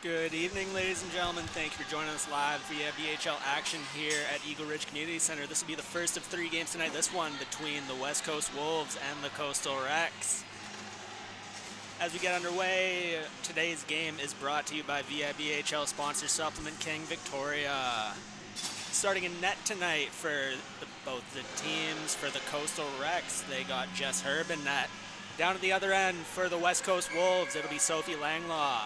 Good evening, ladies and gentlemen. Thank you for joining us live via VHL action here at Eagle Ridge Community Center. This will be the first of 3 games tonight. This one between the West Coast Wolves and the Coastal Rex. As we get underway, today's game is brought to you by VIBHL sponsor Supplement King Victoria. Starting in net tonight for both the teams. For the Coastal Rex, they got Jess Herb in net. Down at the other end for the West Coast Wolves, it'll be Sophie Langlaw.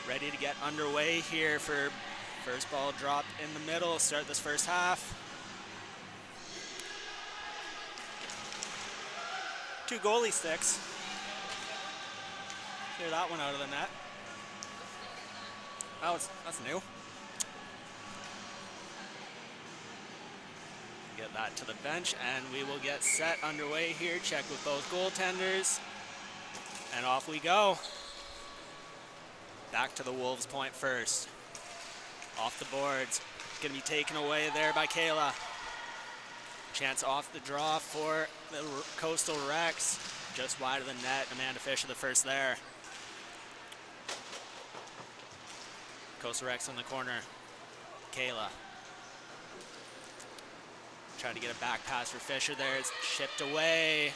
Ready to get underway here for first ball drop in the middle, start this first half. 2 goalie sticks. Clear that one out of the net. Oh, that's new. Get that to the bench and we will get set underway here. Check with both goaltenders. And off we go. Back to the Wolves point first. Off the boards. Going to be taken away there by Kayla. Chance off the draw for the Coastal Rex. Just wide of the net. Amanda Fisher the first there. Coastal Rex in the corner. Kayla. Trying to get a back pass for Fisher there. It's chipped away.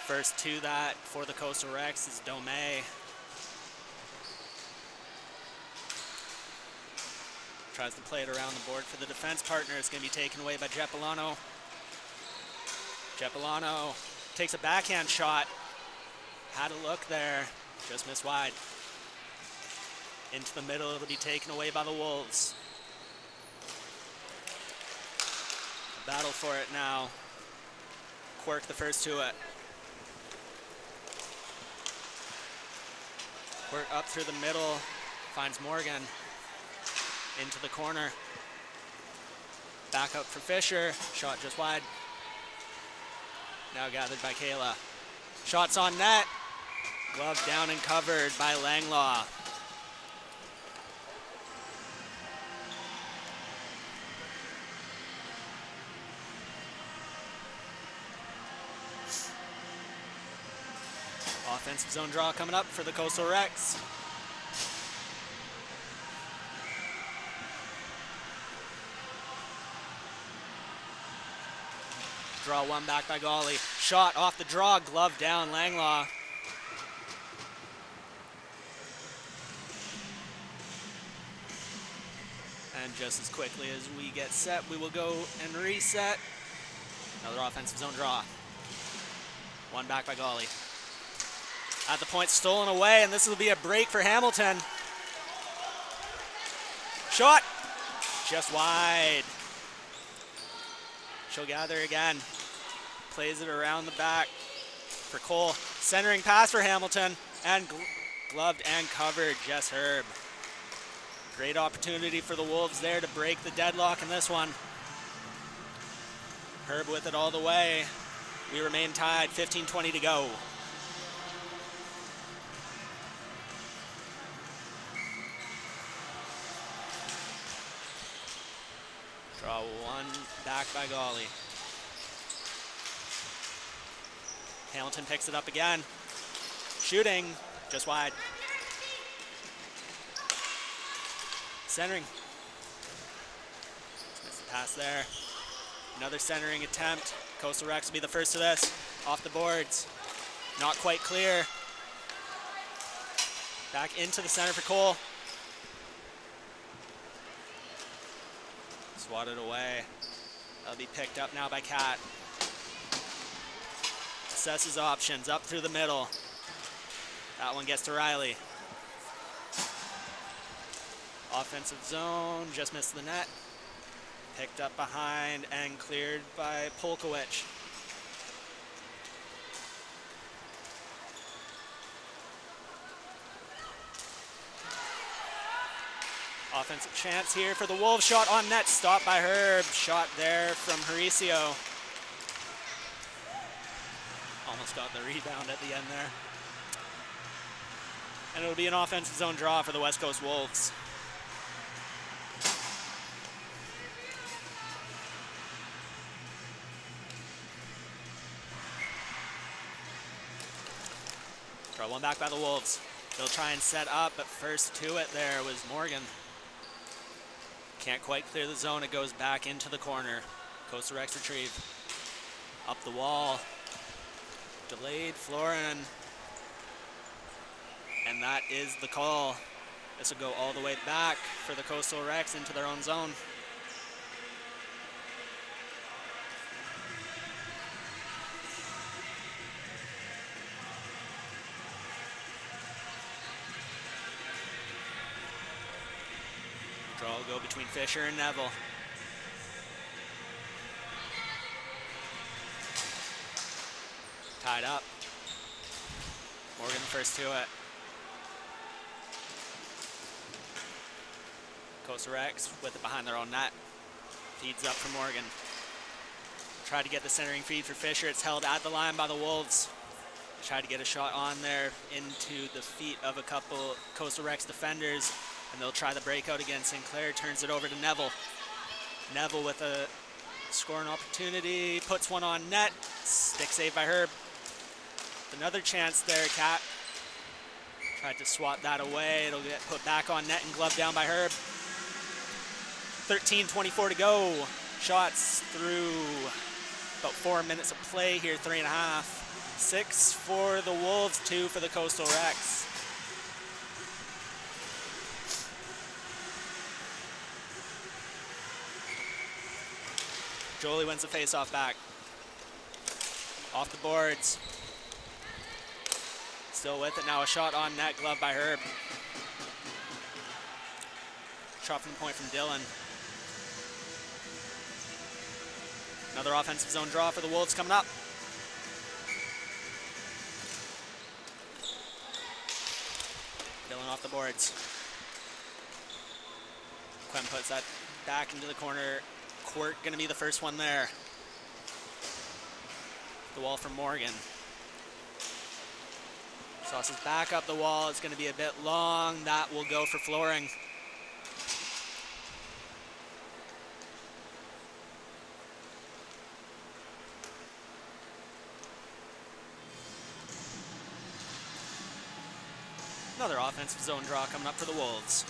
First to that for the Coastal Rex is Domey. Tries to play it around the board for the defense partner. It's going to be taken away by Jeppolano. Jeppolano takes a backhand shot. Had a look there. Just missed wide. Into the middle. It'll be taken away by the Wolves. Battle for it now. Quirk the first to it. Quirk up through the middle. Finds Morgan. Into the corner. Back up for Fisher. Shot just wide. Now gathered by Kayla. Shots on net. Glove down and covered by Langlaw. Offensive zone draw coming up for the Coastal Rex. Draw one back by Golly. Shot off the draw, glove down, Langlaw. And just as quickly as we get set, we will go and reset. Another offensive zone draw. One back by Golly. At the point, stolen away, and this will be a break for Hamilton. Shot, just wide. She'll gather again. Plays it around the back for Cole. Centering pass for Hamilton, and gloved and covered Jess Herb. Great opportunity for the Wolves there to break the deadlock in this one. Herb with it all the way. We remain tied, 15-20 to go. Draw one back by Golly. Hamilton picks it up again. Shooting, just wide. Centering. Missed the pass there. Another centering attempt. Coastal Rex will be the first to this. Off the boards. Not quite clear. Back into the center for Cole. Swatted away. That'll be picked up now by Kat. Assesses options up through the middle. That one gets to Riley. Offensive zone, just missed the net. Picked up behind and cleared by Polkowicz. Offensive chance here for the Wolves. Shot on net, stopped by Herb. Shot there from Mauricio. Almost got the rebound at the end there. And it'll be an offensive zone draw for the West Coast Wolves. Draw one back by the Wolves. They'll try and set up, but first to it there was Morgan. Can't quite clear the zone. It goes back into the corner. Coastal Rex retrieve. Up the wall. Delayed Florin. And that is the call. This will go all the way back for the Coastal Rex into their own zone. Draw will go between Fisher and Neville. Tied up. Morgan first to it. Coastal Rex with it behind their own net. Feeds up for Morgan. Tried to get the centering feed for Fisher. It's held at the line by the Wolves. Tried to get a shot on there into the feet of a couple Coastal Rex defenders. And they'll try the breakout again. Sinclair turns it over to Neville. Neville with a scoring opportunity. Puts one on net. Stick save by Herb. Another chance there, Cat. Tried to swat that away. It'll get put back on net and gloved down by Herb. 13:24 to go. Shots through about 4 minutes of play here, 3.5. 6 for the Wolves, 2 for the Coastal Rex. Jolie wins the face-off back. Off the boards. Still with it now, a shot on net, glove by Herb. Shot from the point from Dylan. Another offensive zone draw for the Wolves coming up. Dylan off the boards. Quinn puts that back into the corner. Quirk gonna be the first one there. The wall from Morgan. Sauces back up the wall. It's gonna be a bit long. That will go for flooring. Another offensive zone draw coming up for the Wolves.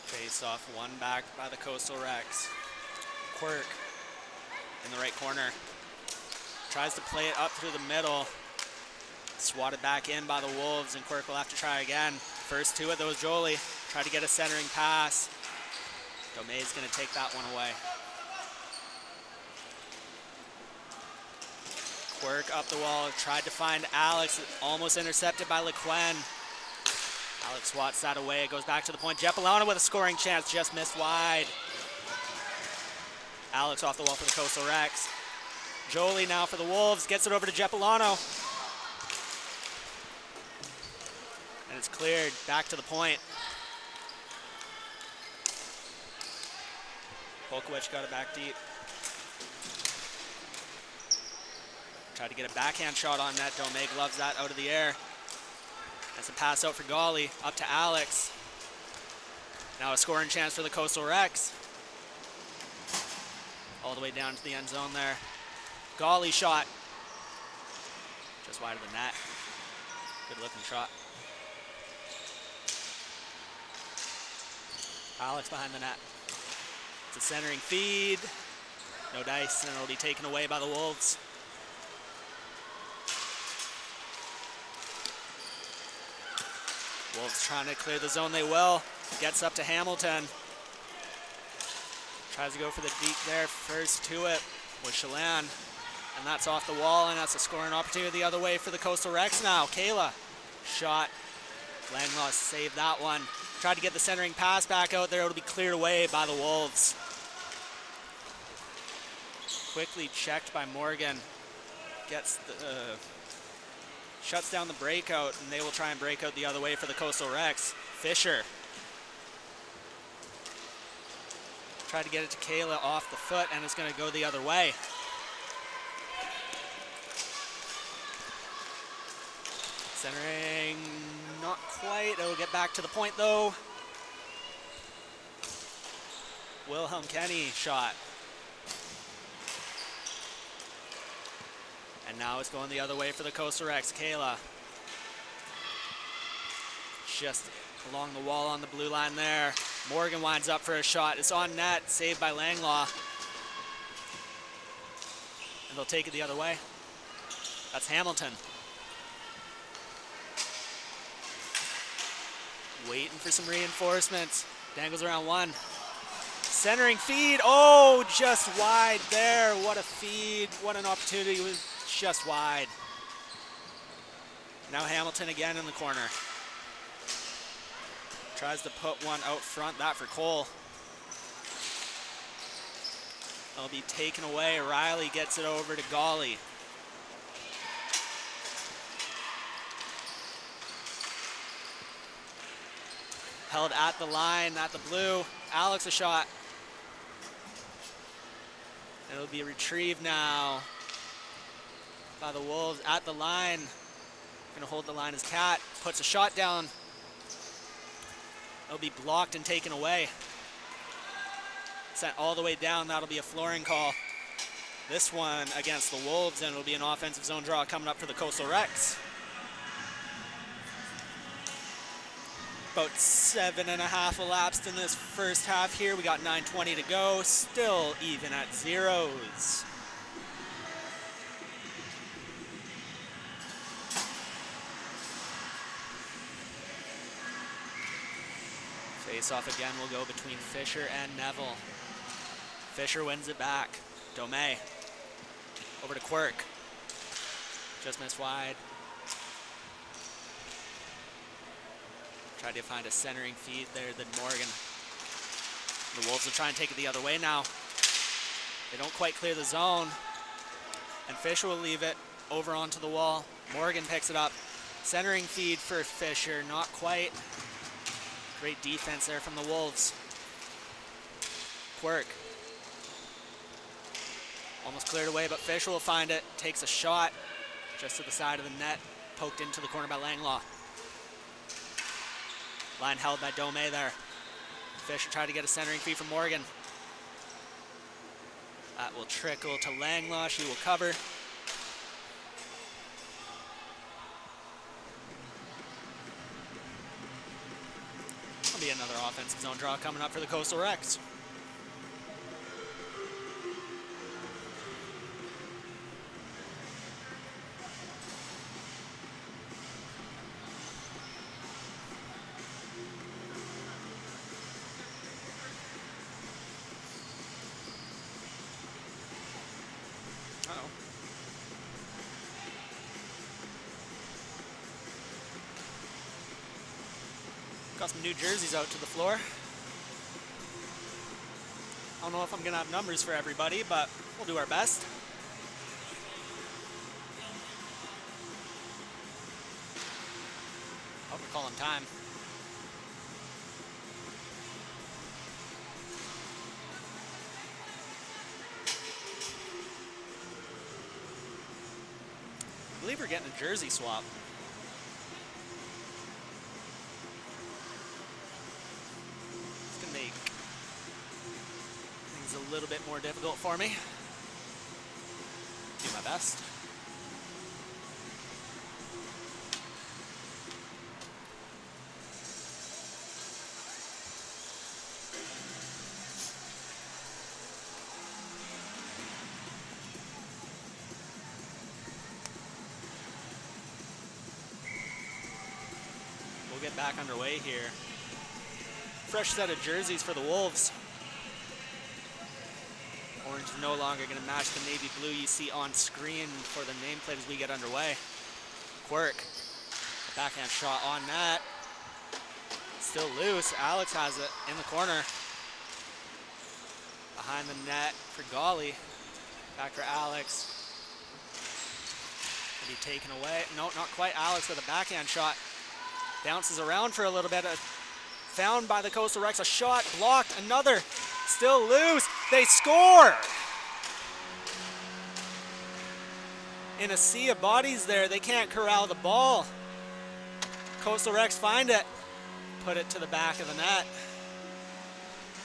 Face off, one back by the Coastal Rex. Quirk in the right corner. Tries to play it up through the middle. Swatted back in by the Wolves, and Quirk will have to try again. First to it, though, is Jolie. Try to get a centering pass. Domay's going to take that one away. Quirk up the wall. Tried to find Alex. Almost intercepted by LeQuinn. Alex swats that away. It goes back to the point. Jeppalona with a scoring chance. Just missed wide. Alex off the wall for the Coastal Rex. Jolie now for the Wolves. Gets it over to Jeppalano. And it's cleared. Back to the point. Polkowicz got it back deep. Tried to get a backhand shot on net. Domay gloves that out of the air. That's a pass out for Golly. Up to Alex. Now a scoring chance for the Coastal Rex. All the way down to the end zone there. Golly shot. Just wide of the net. Good looking shot. Alex behind the net. It's a centering feed. No dice, and it'll be taken away by the Wolves. Wolves trying to clear the zone, they will. Gets up to Hamilton. Tries to go for the deep there. First to it with Chelan. And that's off the wall, and that's a scoring opportunity the other way for the Coastal Rex now. Kayla, shot. Langloss saved that one. Tried to get the centering pass back out there. It'll be cleared away by the Wolves. Quickly checked by Morgan. Gets the... shuts down the breakout, and they will try and break out the other way for the Coastal Rex. Fisher. Tried to get it to Kayla off the foot, and it's going to go the other way. Centering, not quite. It'll get back to the point, though. Wilhelm Kenny shot. And now it's going the other way for the Coastal Rex. Kayla. Just along the wall on the blue line there. Morgan winds up for a shot. It's on net, saved by Langlaw. And they'll take it the other way. That's Hamilton. Waiting for some reinforcements. Dangles around one. Centering feed. Oh, just wide there. What a feed. What an opportunity. It was just wide. Now Hamilton again in the corner. Tries to put one out front. That for Cole. It'll be taken away. Riley gets it over to Golly. Held at the line, at the blue. Alex a shot. It'll be retrieved now by the Wolves at the line. Gonna hold the line as Cat puts a shot down. It'll be blocked and taken away. Sent all the way down, that'll be a flooring call. This one against the Wolves, and it'll be an offensive zone draw coming up for the Coastal Rex. About 7.5 elapsed in this first half here. We got 9:20 to go, still even at zeros. Face off again will go between Fisher and Neville. Fisher wins it back. Domey over to Quirk. Just missed wide. Tried to find a centering feed there, then Morgan. The Wolves will try and take it the other way now. They don't quite clear the zone. And Fisher will leave it over onto the wall. Morgan picks it up. Centering feed for Fisher, not quite. Great defense there from the Wolves. Quirk. Almost cleared away, but Fisher will find it. Takes a shot just to the side of the net. Poked into the corner by Langlaw. Line held by Domey there. Fisher tried to get a centering feed from Morgan. That will trickle to Langlaw. She will cover. There'll be another offensive zone draw coming up for the Coastal Rex. Got some new jerseys out to the floor. I don't know if I'm gonna have numbers for everybody, but we'll do our best. Hope we're calling time. I believe we're getting a jersey swap. A little bit more difficult for me. Do my best. We'll get back underway here. Fresh set of jerseys for the Wolves. Orange is no longer going to match the navy blue you see on screen for the nameplate as we get underway. Quirk, backhand shot on net. Still loose. Alex has it in the corner. Behind the net for Golly. Back for Alex. Will be taken away. No, not quite. Alex with a backhand shot. Bounces around for a little bit. Found by the Coastal Rex. A shot blocked. Another Still loose. They score! In a sea of bodies there, they can't corral the ball. Coastal Rex find it. Put it to the back of the net.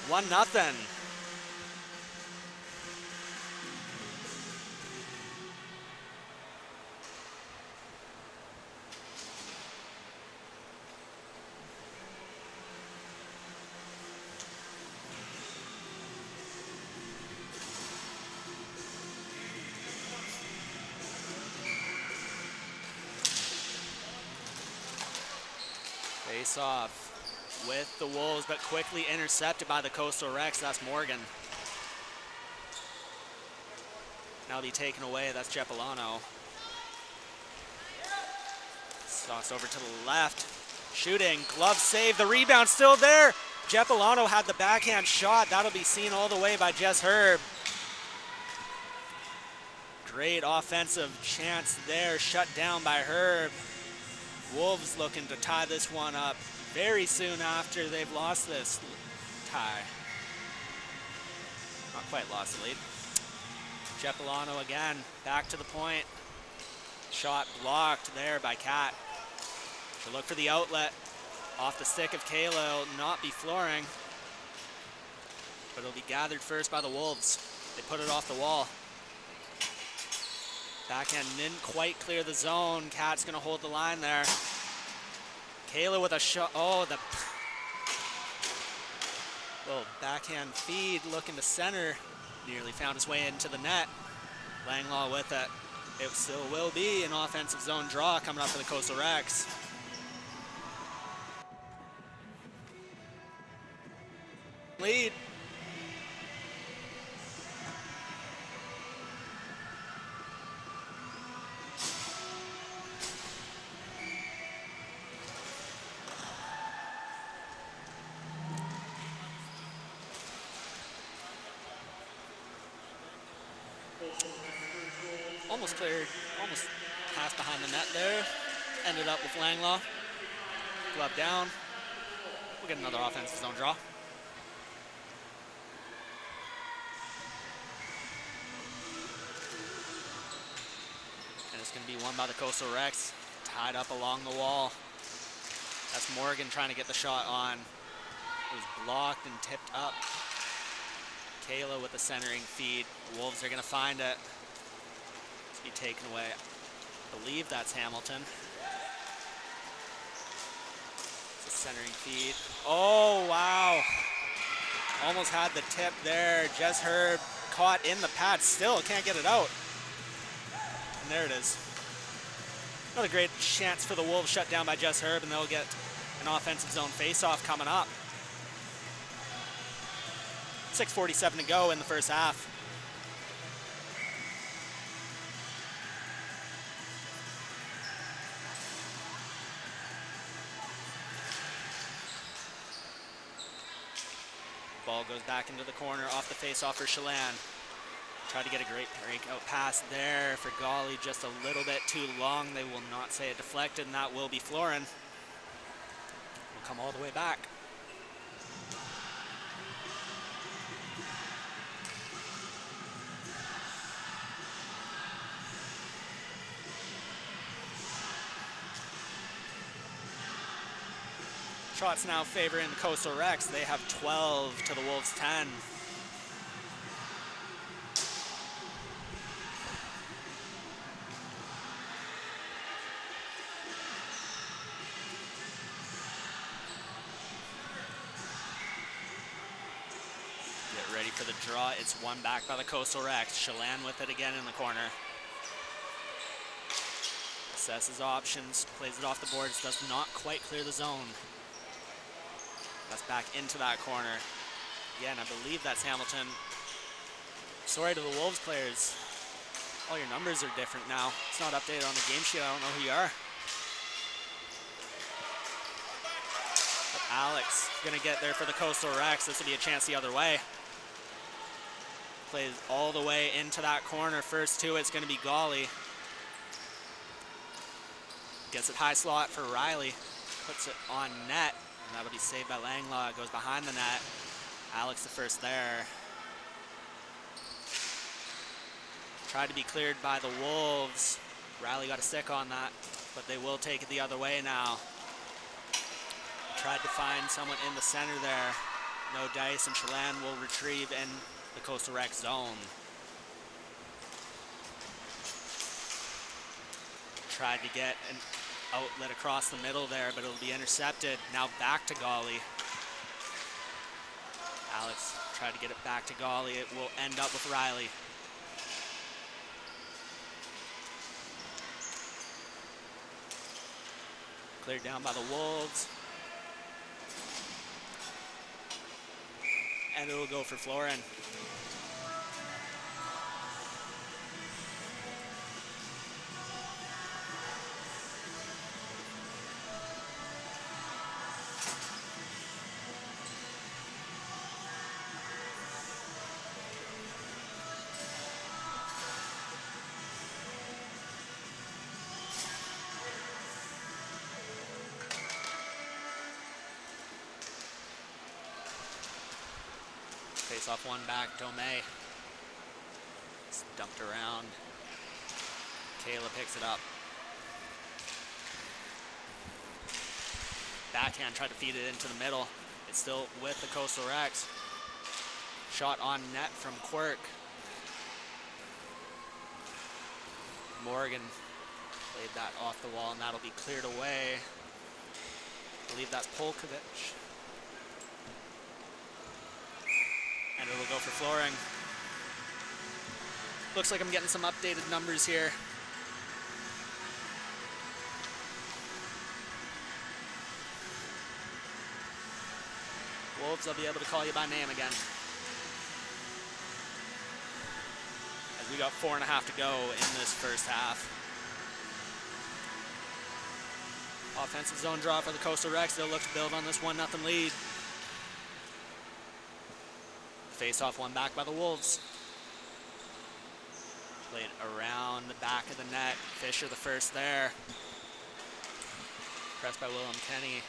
1-0. Face off with the Wolves, but quickly intercepted by the Coastal Rex. That's Morgan. Now be taken away. That's Cepolano. Toss over to the left. Shooting, glove save. The rebound still there. Cepolano had the backhand shot. That'll be seen all the way by Jess Herb. Great offensive chance there, shut down by Herb. Wolves looking to tie this one up very soon after they've lost this tie. Not quite lost the lead. Cepolano again, back to the point. Shot blocked there by Kat. She'll look for the outlet. Off the stick of Kayla, it'll not be flooring. But it'll be gathered first by the Wolves. They put it off the wall. Backhand didn't quite clear the zone. Kat's gonna hold the line there. Kayla with a shot. Oh, the little backhand feed looking to center. Nearly found his way into the net. Langlaw with it. It still will be an offensive zone draw coming up for the Coastal Rex. Lead. Almost cleared, almost passed behind the net there. Ended up with Langlaw. Glove down. We'll get another offensive zone draw. And it's going to be won by the Coastal Rex. Tied up along the wall. That's Morgan trying to get the shot on. It was blocked and tipped up. Kayla with the centering feed. Wolves are going to find it. Be taken away. I believe that's Hamilton. It's a centering feed. Oh, wow. Almost had the tip there. Jess Herb caught in the pad. Still can't get it out. And there it is. Another great chance for the Wolves, shut down by Jess Herb, and they'll get an offensive zone face-off coming up. 6:47 to go in the first half. Ball goes back into the corner, off the face-off for Chelan. Tried to get a great breakout pass there for Golly, just a little bit too long. They will not say it deflected, and that will be Florin. Will come all the way back. Shots now favoring the Coastal Rex. They have 12 to the Wolves' 10. Get ready for the draw. It's won back by the Coastal Rex. Chelan with it again in the corner. Assesses options, plays it off the boards, does not quite clear the zone. That's back into that corner. Again, I believe that's Hamilton. Sorry to the Wolves players. All your numbers are different now. It's not updated on the game sheet. I don't know who you are. But Alex gonna get there for the Coastal Rex. This will be a chance the other way. Plays all the way into that corner. First to it's gonna be Golly. Gets it high slot for Riley. Puts it on net. And that'll be saved by Langlaw. It goes behind the net. Alex the first there. Tried to be cleared by the Wolves. Riley got a stick on that, but they will take it the other way now. Tried to find someone in the center there. No dice, and Chelan will retrieve in the Coastal Rec zone. Tried to get an outlet across the middle there, but it'll be intercepted. Now back to Golly. Alex tried to get it back to Golly. It will end up with Riley. Cleared down by the Wolves. And it will go for Florin. Face off one back, Tomei. It's dumped around. Kayla picks it up. Backhand, tried to feed it into the middle. It's still with the Coastal Recs. Shot on net from Quirk. Morgan played that off the wall, and that'll be cleared away. I believe that's Polkovich. And it'll go for Floring. Looks like I'm getting some updated numbers here. Wolves, I'll be able to call you by name again. As we got 4.5 to go in this first half. Offensive zone draw for the Coastal Recs. They'll look to build on this 1-0 lead. Face off one back by the Wolves. Played around the back of the net. Fisher the first there. Pressed by Willem Kenny.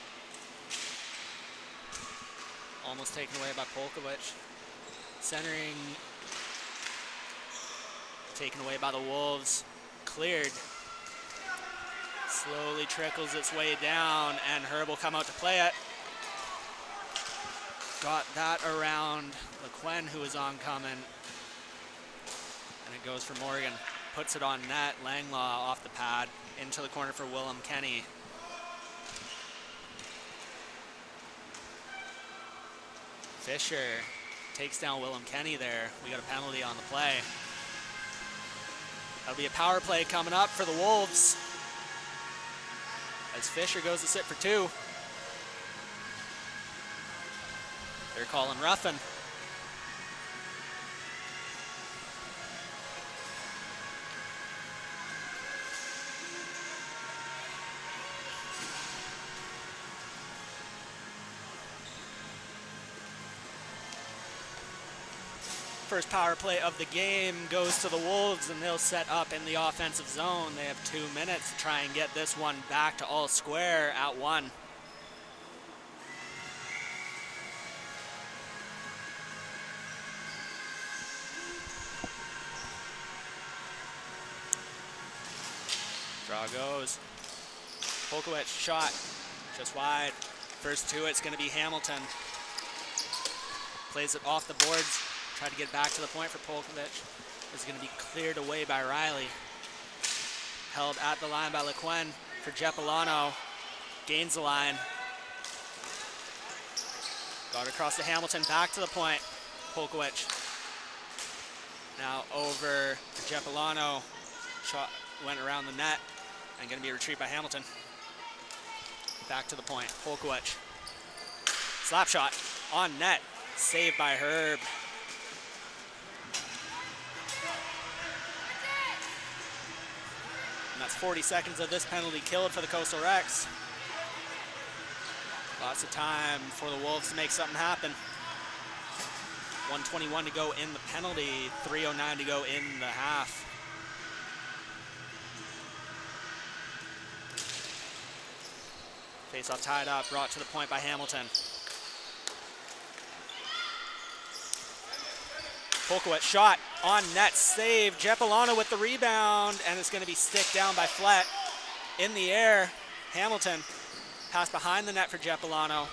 Almost taken away by Polkovich. Centering. Taken away by the Wolves. Cleared. Slowly trickles its way down, and Herb will come out to play it. Got that around LeQuen, who was oncoming. And it goes for Morgan. Puts it on net. Langlaw off the pad. Into the corner for Willem Kenny. Fisher takes down Willem Kenny there. We got a penalty on the play. That'll be a power play coming up for the Wolves. As Fisher goes to sit for 2. They're calling roughing. First power play of the game goes to the Wolves, and they'll set up in the offensive zone. They have 2 minutes to try and get this one back to all square at 1. Draw goes. Polkowicz shot just wide. First to it's going to be Hamilton. Plays it off the boards. Try to get back to the point for Polkovich. It's going to be cleared away by Riley. Held at the line by LeQuen for Jeppolano. Gains the line. Got it across to Hamilton. Back to the point. Polkovich. Now over to Jeppolano. Shot went around the net. And going to be retrieved by Hamilton. Back to the point. Polkovich. Slap shot on net. Saved by Herb. And that's 40 seconds of this penalty killed for the Coastal Recs. Lots of time for the Wolves to make something happen. 1:21 to go in the penalty, 3:09 to go in the half. Face-off tied up, brought to the point by Hamilton. Polkowicz shot on net, save. Jeppolano with the rebound, and it's going to be sticked down by Flett. In the air, Hamilton. Pass behind the net for Jeppolano.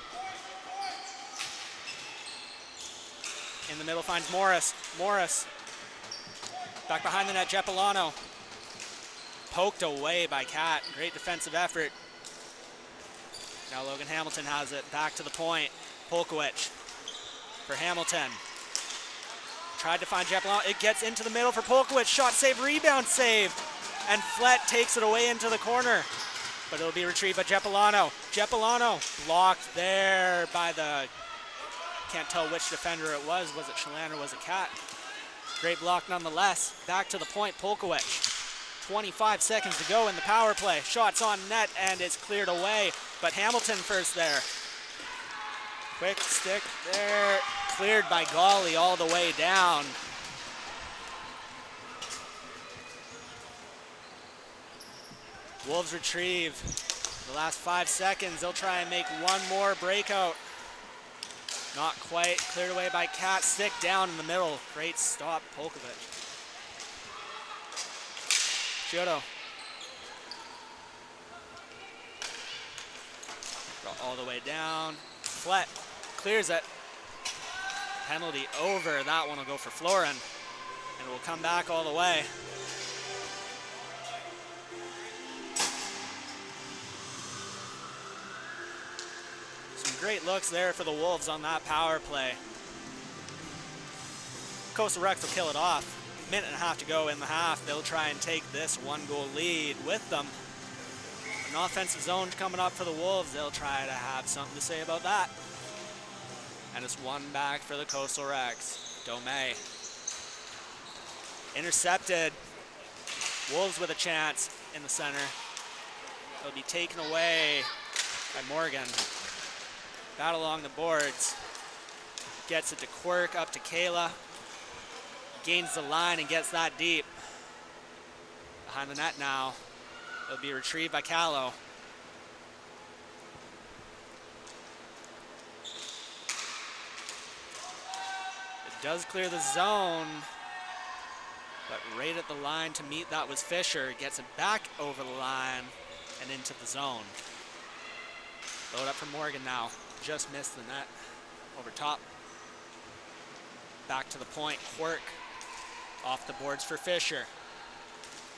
In the middle finds Morris. Morris. Back behind the net, Jeppolano. Poked away by Cat. Great defensive effort. Now Logan Hamilton has it. Back to the point. Polkowicz for Hamilton. Tried to find Jeppolano. It gets into the middle for Polkowicz. Shot save, rebound save. And Flett takes it away into the corner. But it'll be retrieved by Jeppolano. Jeppolano blocked there by the, can't tell which defender it was. Was it Chelan or was it Cat? Great block nonetheless. Back to the point, Polkowicz. 25 seconds to go in the power play. Shots on net and it's cleared away. But Hamilton first there. Quick stick there. Cleared by Golly all the way down. Wolves retrieve. The last 5 seconds, they'll try and make one more breakout. Not quite. Cleared away by Cat. Stick down in the middle. Great stop, Polkowicz. Giotto. All the way down. Flett clears it. Penalty over. That one will go for Florin. And it will come back all the way. Some great looks there for the Wolves on that power play. Coastal Rex will kill it off. Minute and a half to go in the half. They'll try and take this 1-goal lead with them. An offensive zone coming up for the Wolves. They'll try to have something to say about that. And it's one back for the Coastal Rex. Domey. Intercepted. Wolves with a chance in the center. It'll be taken away by Morgan. Battle along the boards. Gets it to Quirk, up to Kayla. Gains the line and gets that deep. Behind the net now. It'll be retrieved by Callow. It does clear the zone, but right at the line to meet that was Fisher. Gets it back over the line and into the zone. Load up for Morgan now. Just missed the net. Over top. Back to the point. Quirk. Off the boards for Fisher.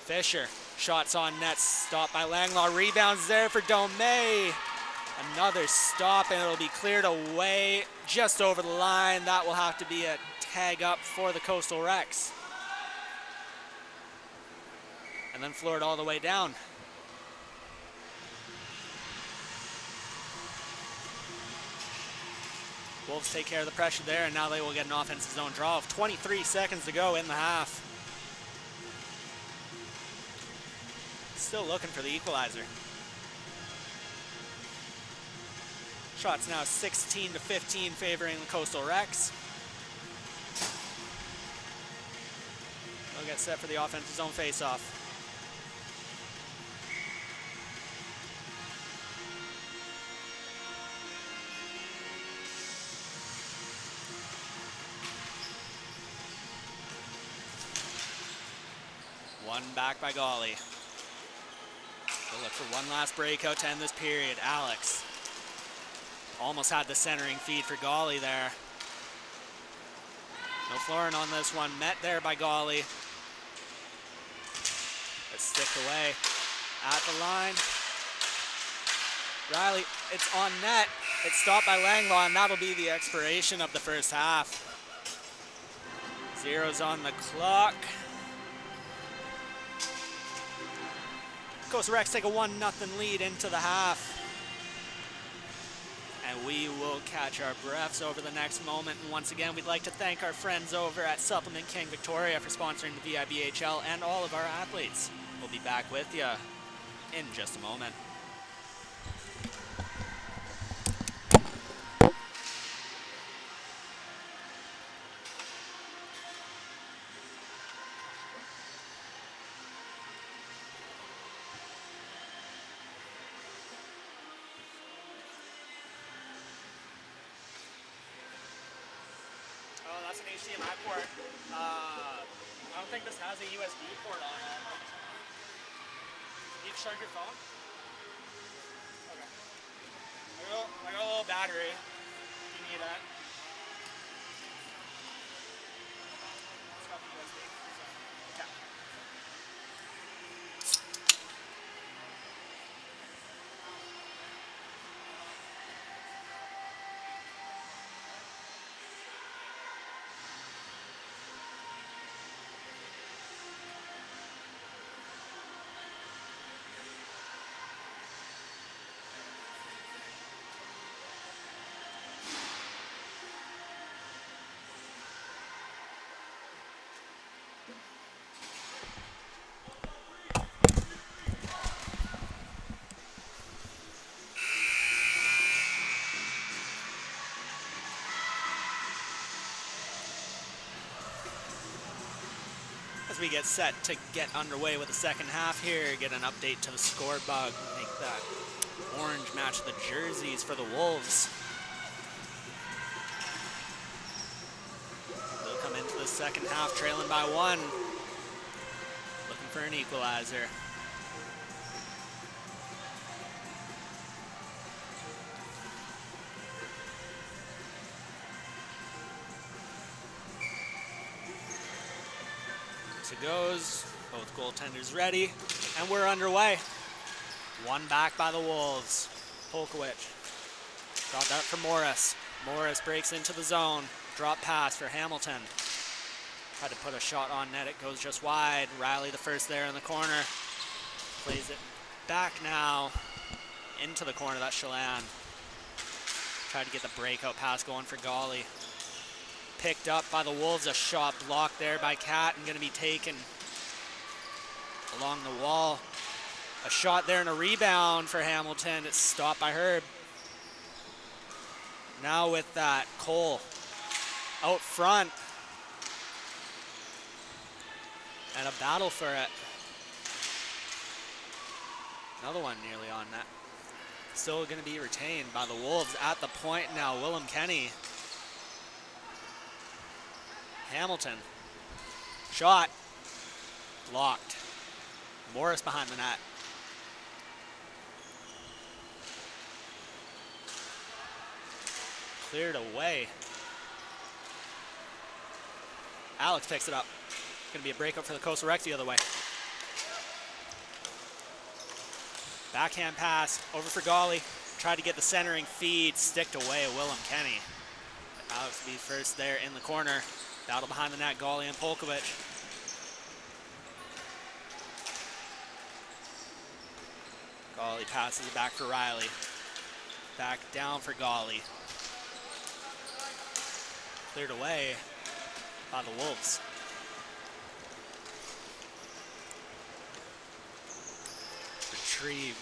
Fisher. Shots on net. Stopped by Langlaw. Rebounds there for Domey. Another stop and it'll be cleared away just over the line. That will have to be a tag up for the Coastal Rex. And then floored all the way down. Wolves take care of the pressure there, and now they will get an offensive zone draw of 23 seconds to go in the half. Still looking for the equalizer. Shots now 16-15 favoring the Coastal Rex. They'll get set for the offensive zone face-off. One back by Golly. We'll look for one last breakout to end this period. Alex. Almost had the centering feed for Golly there. No Florin on this one. Met there by Golly. It's sticked away at the line. Riley, it's on net. It's stopped by Langlaw, and that'll be the expiration of the first half. Zeros on the clock. Coastal Rex take a 1-0 lead into the half. And we will catch our breaths over the next moment. And once again, we'd like to thank our friends over at Supplement King Victoria for sponsoring the VIBHL and all of our athletes. We'll be back with you in just a moment. That's an HDMI port. I don't think this has a USB port on it. You charge your phone? Okay. I got a little battery. If you need that. It's got the USB. Okay. As we get set to get underway with the second half here, get an update to the score bug, make that orange match the jerseys for the Wolves. They'll come into the second half trailing by 1, looking for an equalizer. It goes, both goaltenders ready, and we're underway. One back by the Wolves. Polkowicz got that for Morris. Morris breaks into the zone. Drop pass for Hamilton. Tried to put a shot on net, it goes just wide. Riley the first there in the corner. Plays it back now into the corner, that's Chelan. Tried to get the breakout pass going for Golly. Picked up by the Wolves, a shot blocked there by Cat and going to be taken along the wall. A shot there and a rebound for Hamilton. It's stopped by Herb. Now with that, Cole out front. And a battle for it. Another one nearly on net. Still going to be retained by the Wolves at the point now. Willem Kenny. Hamilton. Shot. Blocked. Morris behind the net. Cleared away. Alex picks it up. Going to be a breakup for the Coastal Rex the other way. Backhand pass over for Golly. Tried to get the centering feed. Sticked away Willem Kenny. Alex will be first there in the corner. Battle behind the net, Golly and Polkowicz. Golly passes it back for Riley. Back down for Golly. Cleared away by the Wolves. Retrieved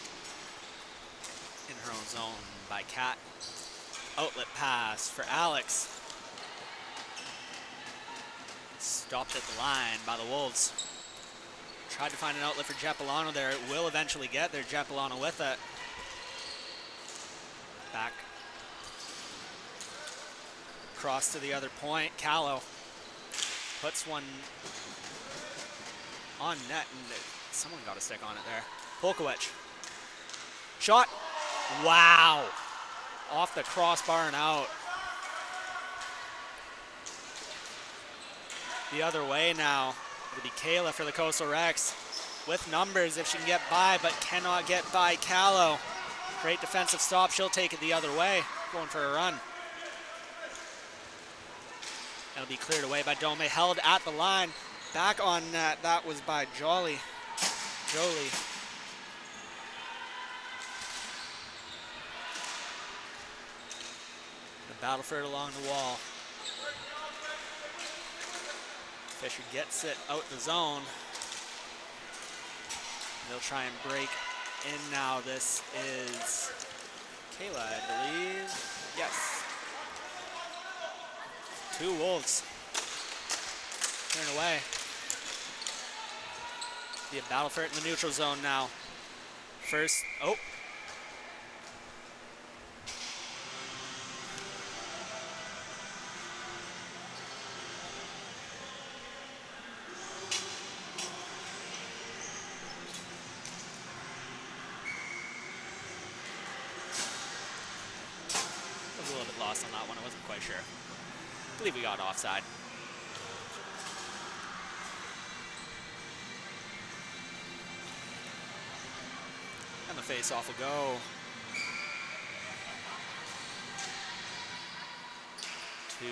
in her own zone by Cat. Outlet pass for Alex. Stopped at the line by the Wolves. Tried to find an outlet for Jeppolano there. It will eventually get there. Jeppolano with it. Back. Cross to the other point. Callow puts one on net, and someone got a stick on it there. Polkowicz. Shot. Wow. Off the crossbar and out. The other way now. It'll be Kayla for the Coastal Rex with numbers if she can get by, but cannot get by Callow. Great defensive stop. She'll take it the other way. Going for a run. That'll be cleared away by Dome. Held at the line. Back on net. That was by Jolie. The battle for it along the wall. Fisher gets it out the zone. They'll try and break in now. This is Kayla, I believe. Yes. 2 Wolves. Turn away. Be a battle for it in the neutral zone now. First, oh. lost on that one. I wasn't quite sure. I believe we got offside. And the face-off will go to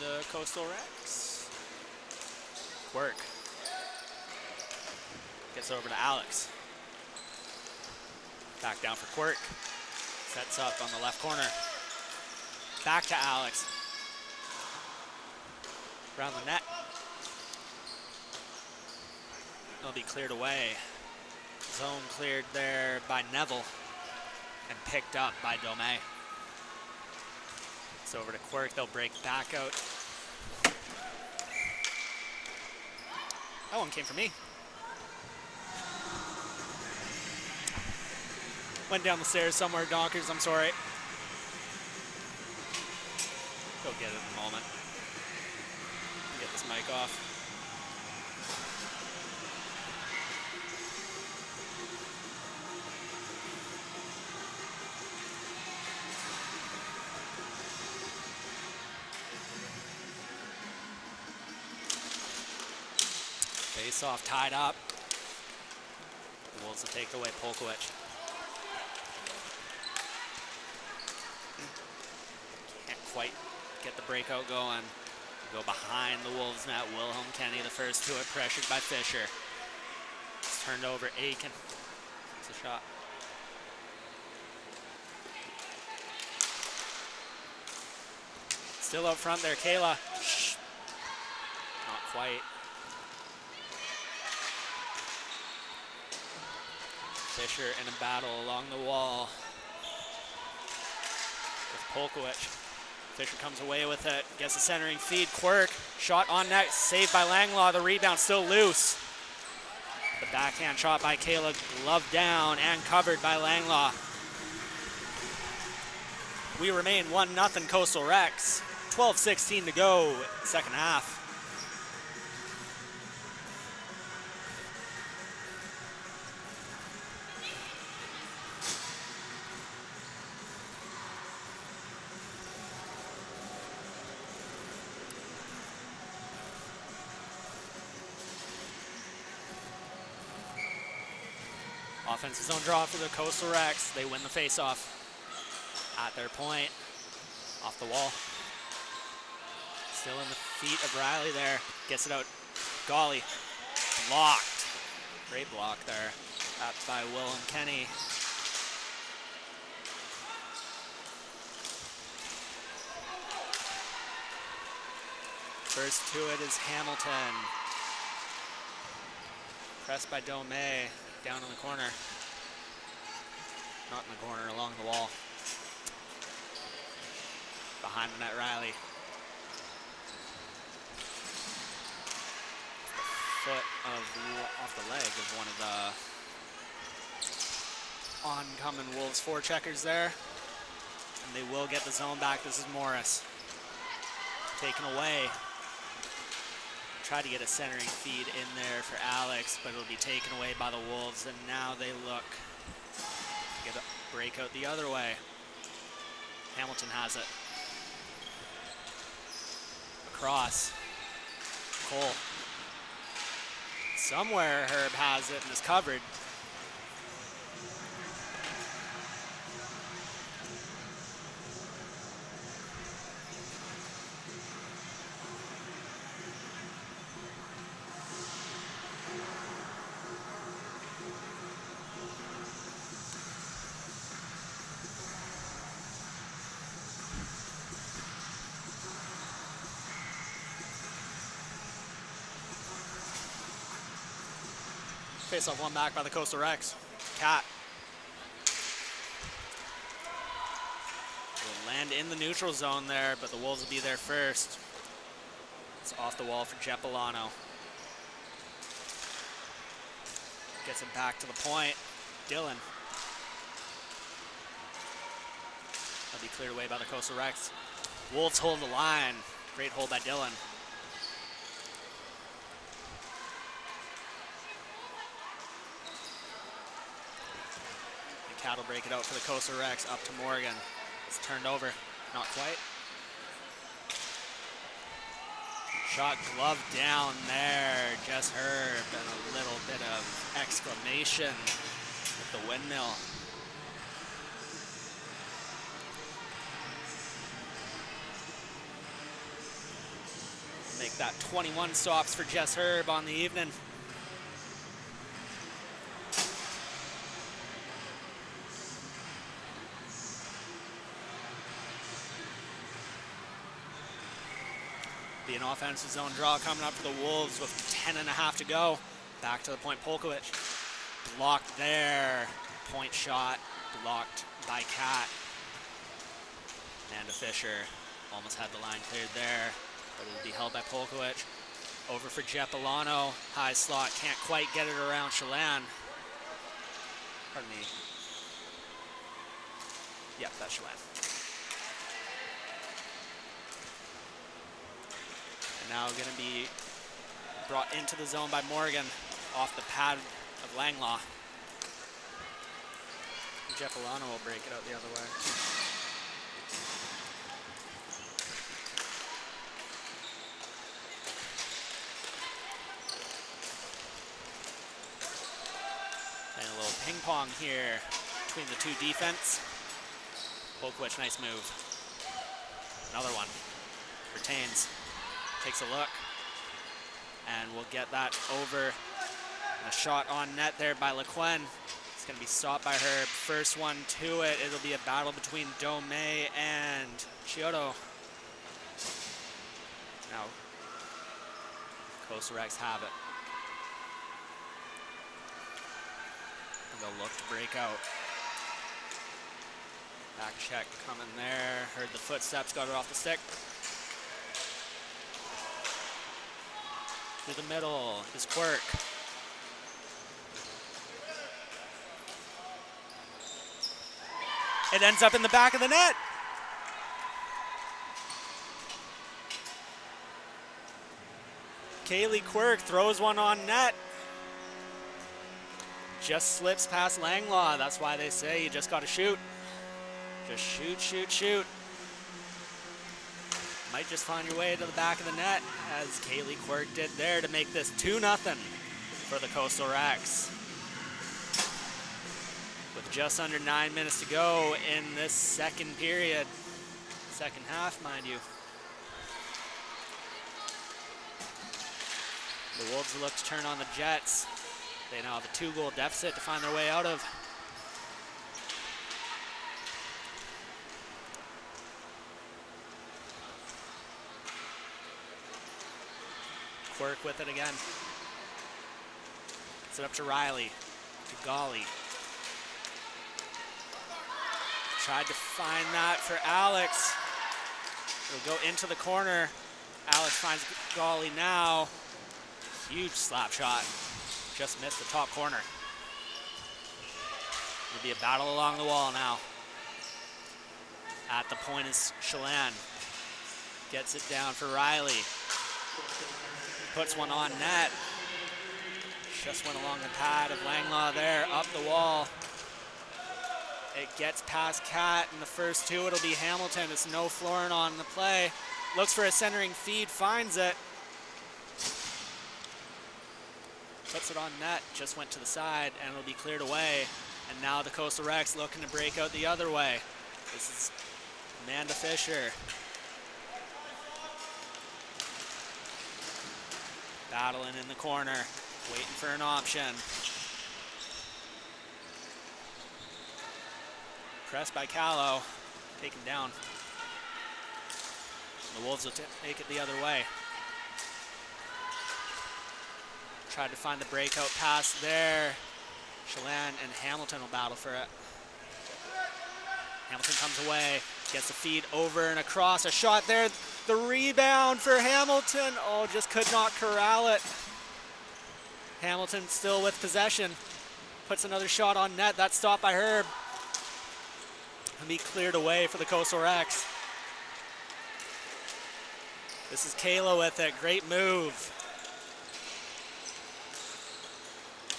the Coastal Rex. Quirk gets over to Alex. Back down for Quirk. Sets up on the left corner. Back to Alex. Around the net. It'll be cleared away. Zone cleared there by Neville and picked up by Domé. It's over to Quirk. They'll break back out. That one came from me. Went down the stairs somewhere, Donkers. I'm sorry. Go get it in a moment. Get this mic off. Face off, tied up. The Wolves will take away Polkowicz. Can't quite get the breakout going. Go behind the Wolves net. Wilhelm Kenny, the first to it, pressured by Fisher. It's turned over. Aiken. It's a shot. Still up front there, Kayla. Shh. Not quite. Fisher in a battle along the wall with Polkowicz. Fisher comes away with it, gets a centering feed. Quirk, shot on net, saved by Langlaw. The rebound still loose. The backhand shot by Kayla, gloved down and covered by Langlaw. We remain 1-0 Coastal Rex. 12:16 to go, second half. Offensive zone draw for the Coastal Rex. They win the face-off at their point. Off the wall. Still in the feet of Riley there. Gets it out. Golly. Blocked. Great block there. Tapped by Wilhelm Kenny. First to it is Hamilton. Pressed by Domé. Down in the corner. Not in the corner, along the wall. Behind the net, Riley. Foot off the leg of one of the oncoming Wolves forecheckers there. And they will get the zone back. This is Morris. Taken away. Tried to get a centering feed in there for Alex, but it'll be taken away by the Wolves, and now they look to get a breakout the other way. Hamilton has it. Across. Cole. Somewhere Herb has it and is covered. Face off one back by the Coastal Rex. Cat. Will land in the neutral zone there, but the Wolves will be there first. It's off the wall for Jeppolano. Gets it back to the point. Dylan. That'll be cleared away by the Coastal Rex. Wolves hold the line. Great hold by Dylan. Cat will break it out for the Coastal Rex, up to Morgan. It's turned over. Not quite. Shot glove down there, Jess Herb, and a little bit of exclamation with the windmill. Make that 21 stops for Jess Herb on the evening. Be an offensive zone draw coming up for the Wolves with 10.5 to go. Back to the point, Polkowicz. Blocked there. Point shot blocked by Kat. Amanda Fisher almost had the line cleared there, but it'll be held by Polkowicz. Over for Jeppolano. High slot, can't quite get it around Chelan. Pardon me. Yep, that's Chelan. Now going to be brought into the zone by Morgan off the pad of Langlaw. Jeppolano will break it out the other way. And a little ping pong here between the two defense. Polkowicz, nice move. Another one. Retains. Takes a look, and we'll get that over. A shot on net there by LeQuinn. It's going to be stopped by Herb. First one to it. It'll be a battle between Domey and Chiodo. Now, Coastal Rex have it. And they'll look to break out. Back check coming there. Heard the footsteps, got it off the stick. Through the middle is Quirk. It ends up in the back of the net. Kaylee Quirk throws one on net. Just slips past Langlaw. That's why they say you just got to shoot. Just shoot, shoot, shoot. Might just find your way to the back of the net, as Kaylee Quirk did there to make this 2-0 for the Coastal Rex. With just under 9 minutes to go in this second period. Second half, mind you. The Wolves look to turn on the Jets. They now have a 2-goal deficit to find their way out of. Quirk with it again. It's up to Riley, to Golly. Tried to find that for Alex. It'll go into the corner. Alex finds Golly now. Huge slap shot. Just missed the top corner. It'll be a battle along the wall now. At the point is Chelan. Gets it down for Riley. Puts one on net. Just went along the pad of Langlaw there, up the wall. It gets past Kat, and the first two, it'll be Hamilton. It's no Florin on the play. Looks for a centering feed, finds it. Puts it on net, just went to the side, and it'll be cleared away. And now the Coastal Rex looking to break out the other way. This is Amanda Fisher. Battling in the corner, waiting for an option. Pressed by Callow, taken down. The Wolves will take it the other way. Tried to find the breakout pass there. Chelan and Hamilton will battle for it. Hamilton comes away, gets the feed over and across. A shot there. The rebound for Hamilton. Oh, just could not corral it. Hamilton still with possession. Puts another shot on net. That's stopped by Herb. And be cleared away for the Coastal Rex. This is Kayla with it. Great move.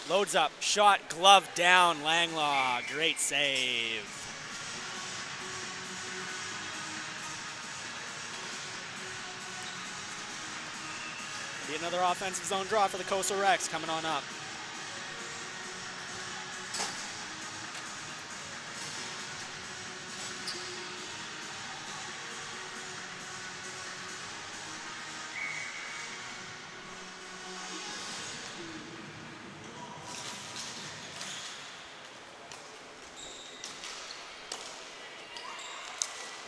Loads up. Shot, glove down. Langlaw. Great save. Be another offensive zone draw for the Coastal Rex coming on up.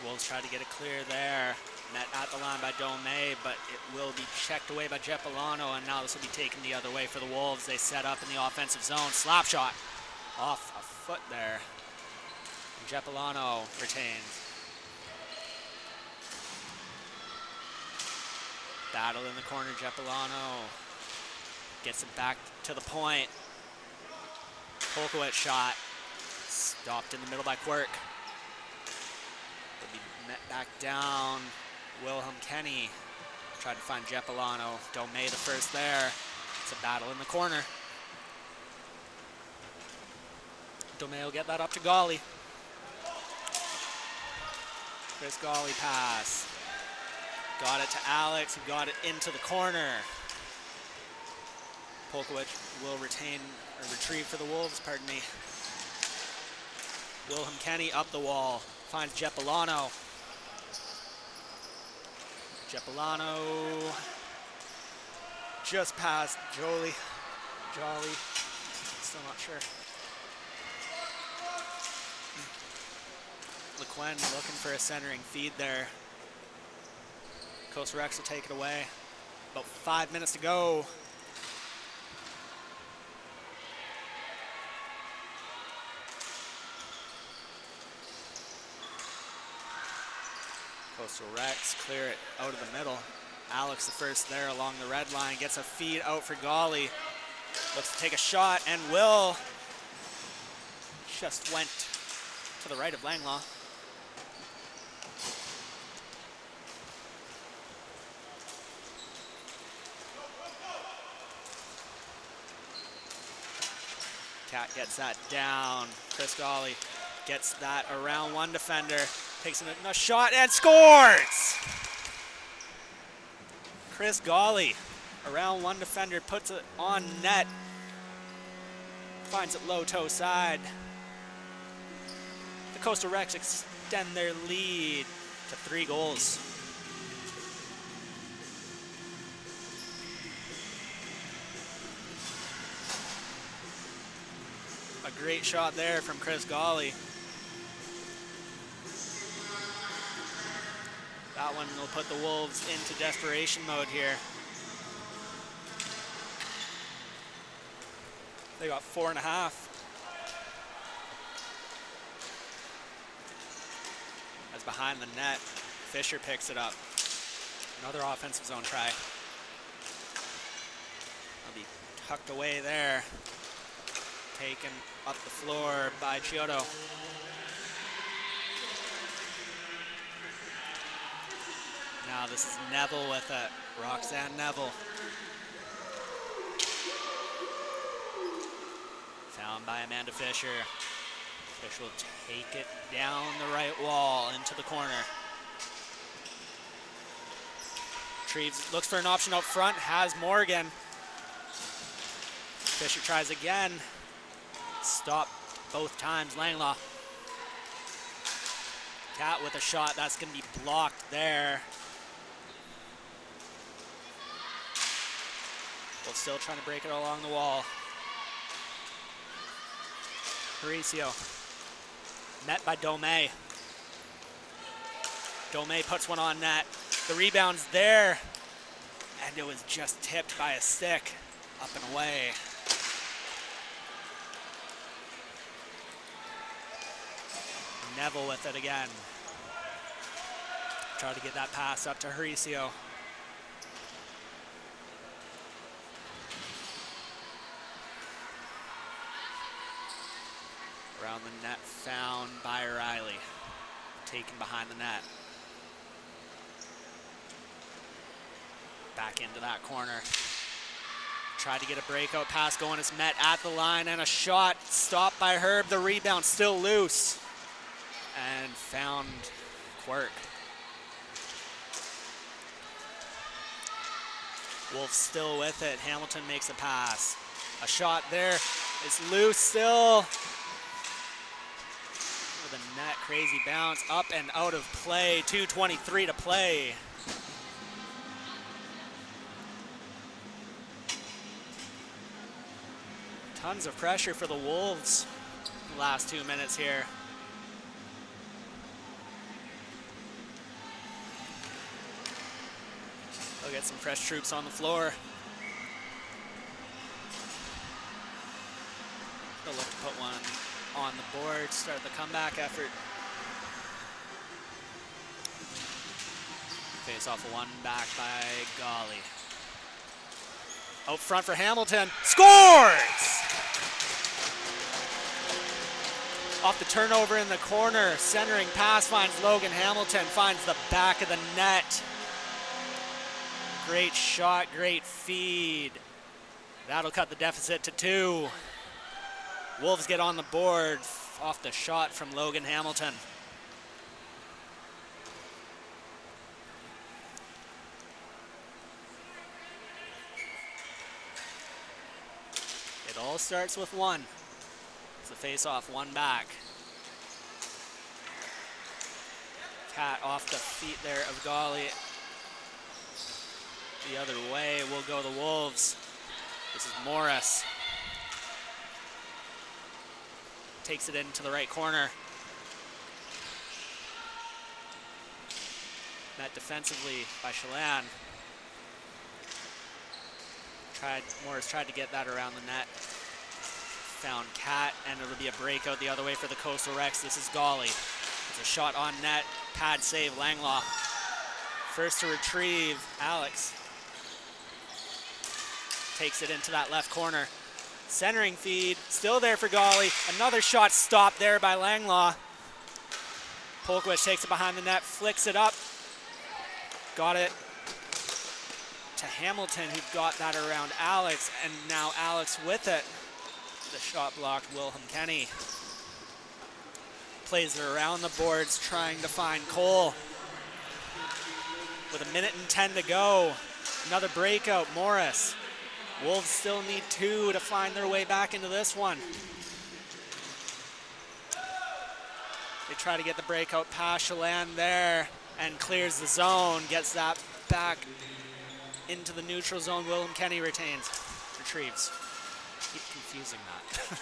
Wolves try to get it clear there. Met at the line by Domey, but it will be checked away by Jeppolano, and now this will be taken the other way for the Wolves. They set up in the offensive zone. Slap shot off a foot there. And Jeppolano retains. Battle in the corner. Jeppolano gets it back to the point. Polkowitz shot. Stopped in the middle by Quirk. Will be met back down. Wilhelm Kenny tried to find Jeppolano. Domey the first there. It's a battle in the corner. Domey will get that up to Golly. Chris Golly pass. Got it to Alex, who got it into the corner. Polkowitz will retain or retrieve for the Wolves, pardon me. Wilhelm Kenny up the wall, finds Jeppolano. Jeppolano just past Jolly. Still not sure. LeQuinn looking for a centering feed there. Coastal Rex will take it away. About 5 minutes to go. Coastal Rex clear it out of the middle. Alex the first there along the red line, gets a feed out for Golly. Looks to take a shot and will. Just went to the right of Langlaw. Cat gets that down. Chris Golly gets that around one defender. Takes a shot and scores! Chris Golly around one defender, puts it on net. Finds it low toe side. The Coastal Rex extend their lead to 3 goals. A great shot there from Chris Golly. That one will put the Wolves into desperation mode here. They got 4.5. As behind the net, Fisher picks it up. Another offensive zone try. I'll be tucked away there. Taken up the floor by Chiodo. Now this is Neville with it. Roxanne Neville. Found by Amanda Fisher. Fisher will take it down the right wall into the corner. Treves looks for an option up front, has Morgan. Fisher tries again. Stopped both times, Langlaw. Cat with a shot, that's gonna be blocked there. Well, still trying to break it along the wall. Mauricio, met by Domey. Domey puts one on net. The rebound's there, and it was just tipped by a stick up and away. Neville with it again. Try to get that pass up to Mauricio. Around the net, found by Riley. Taken behind the net. Back into that corner. Tried to get a breakout pass going. It's met at the line and a shot stopped by Herb. The rebound still loose. And found Quirk. Wolves still with it. Hamilton makes a pass. A shot there. It's loose still. With a net, crazy bounce. Up and out of play. 2:23 to play. Tons of pressure for the Wolves the last 2 minutes here. They'll get some fresh troops on the floor. They'll look to put one on the board, start the comeback effort. Face off one back by Golly. Out front for Hamilton, scores! Off the turnover in the corner, centering pass finds Logan Hamilton, finds the back of the net. Great shot, great feed. That'll cut the deficit to 2. Wolves get on the board off the shot from Logan Hamilton. It all starts with one. It's a face-off, one back. Cat off the feet there of Golly. The other way will go the Wolves. This is Morris. Takes it into the right corner. Met defensively by Chelan. Morris tried to get that around the net. Found Cat, and it'll be a breakout the other way for the Coastal Rex. This is Golly. It's a shot on net. Pad save, Langlaw. First to retrieve, Alex. Takes it into that left corner. Centering feed, still there for Golly. Another shot stopped there by Langlaw. Polkowicz takes it behind the net, flicks it up. Got it to Hamilton, who got that around Alex, and now Alex with it. The shot blocked, Wilhelm Kenny. Plays it around the boards, trying to find Cole. With 1:10 to go. Another breakout, Morris. Wolves still need 2 to find their way back into this one. They try to get the breakout past Chelan there and clears the zone, gets that back into the neutral zone. Wilhelm Kenny retrieves. Keep confusing that.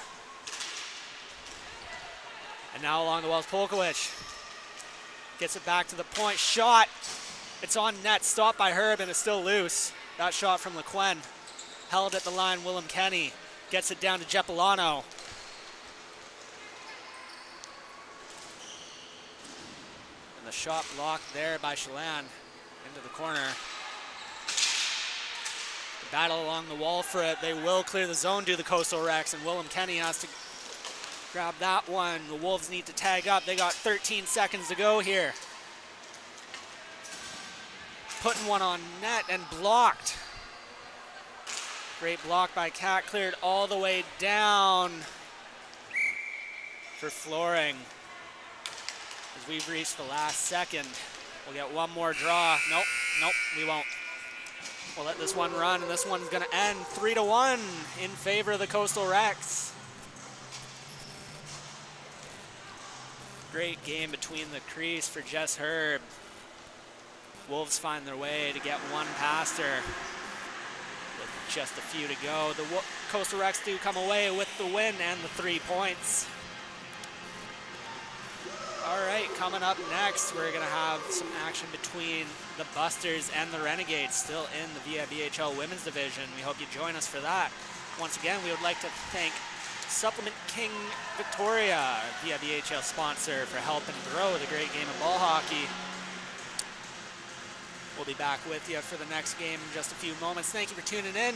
And now along the walls, Polkowicz gets it back to the point. Shot. It's on net, stopped by Herb, and it's still loose. That shot from LeQuinn. Held at the line, Wilhelm Kenny. Gets it down to Jeppolano. And the shot blocked there by Chelan into the corner. The battle along the wall for it. They will clear the zone, do the Coastal Rex, and Wilhelm Kenny has to grab that one. The Wolves need to tag up. They got 13 seconds to go here. Putting one on net and blocked. Great block by Cat, cleared all the way down for Flooring. As we've reached the last second, we'll get one more draw. Nope, we won't. We'll let this one run, and this one's gonna end 3-1 in favor of the Coastal Rex. Great game between the crease for Jess Herb. Wolves find their way to get one past her. With just a few to go, the Coastal Rex do come away with the win and the 3 points. All right, coming up next, we're gonna have some action between the Busters and the Renegades, still in the VIBHL Women's Division. We hope you join us for that. Once again, we would like to thank Supplement King Victoria, our VIBHL sponsor, for helping grow the great game of ball hockey. We'll be back with you for the next game in just a few moments. Thank you for tuning in.